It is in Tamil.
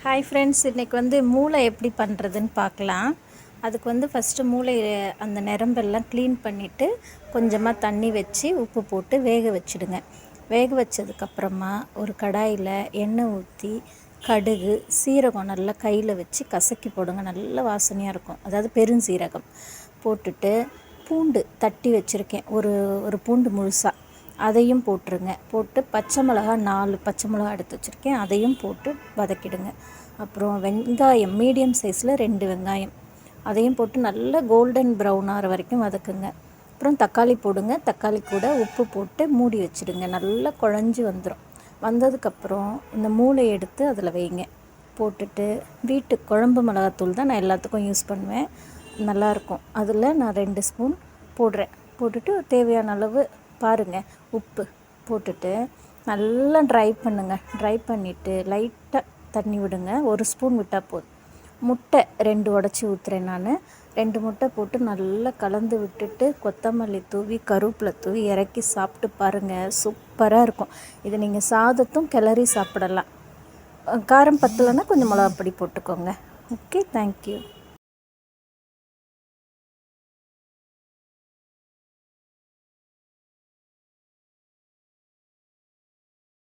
ஹாய் ஃப்ரெண்ட்ஸ், இன்றைக்கி மூளை எப்படி பண்ணுறதுன்னு பார்க்கலாம். அதுக்கு ஃபஸ்ட்டு மூளை அந்த நரம்பெல்லாம் க்ளீன் பண்ணிவிட்டு கொஞ்சமாக தண்ணி வச்சு உப்பு போட்டு வேக வச்சுடுங்க. வேக வச்சதுக்கப்புறமா ஒரு கடாயில் எண்ணெய் ஊற்றி கடுகு சீரகம் நல்லா கையில் வச்சு கசக்கி போடுங்க. நல்ல வாசனையாக இருக்கும். அதாவது பெருஞ்சீரகம் போட்டுட்டு பூண்டு தட்டி வச்சுருக்கேன், ஒரு பூண்டு முழுசாக அதையும் போட்டுருங்க. போட்டு பச்சை மிளகா 4 பச்சை மிளகா எடுத்து வச்சுருக்கேன், அதையும் போட்டு வதக்கிடுங்க. அப்புறம் வெங்காயம் மீடியம் சைஸில் 2 வெங்காயம் அதையும் போட்டு நல்லா கோல்டன் ப்ரௌன் ஆகிற வரைக்கும் வதக்குங்க. அப்புறம் தக்காளி போடுங்க. தக்காளி கூட உப்பு போட்டு மூடி வச்சுடுங்க. நல்லா குழஞ்சி வந்துடும். வந்ததுக்கப்புறம் இந்த மூளையை எடுத்து அதில் வைங்க. போட்டுட்டு வீட்டு குழம்பு மிளகாத்தூள் தான் நான் எல்லாத்துக்கும் யூஸ் பண்ணுவேன், நல்லாயிருக்கும். அதில் நான் 2 ஸ்பூன் போடுறேன். போட்டுட்டு தேவையான அளவு பாருங்கள் உப்பு போட்டுட்டு நல்லா ட்ரை பண்ணுங்கள். ட்ரை பண்ணிவிட்டு லைட்டாக தண்ணி விடுங்க. 1 ஸ்பூன் விட்டால் போதும். முட்டை 2 உடச்சி ஊற்றுறேன் நான். 2 முட்டை போட்டு நல்லா கலந்து விட்டுட்டு கொத்தமல்லி தூவி கருவேப்பிலை தூவி இறக்கி சாப்பிட்டு பாருங்கள், சூப்பராக இருக்கும். இது நீங்கள் சாதத்தும் கிளறி சாப்பிடலாம். காரம் பத்தலைன்னா கொஞ்சம் மிளகாப்பொடி போட்டுக்கோங்க. Okay, thank you.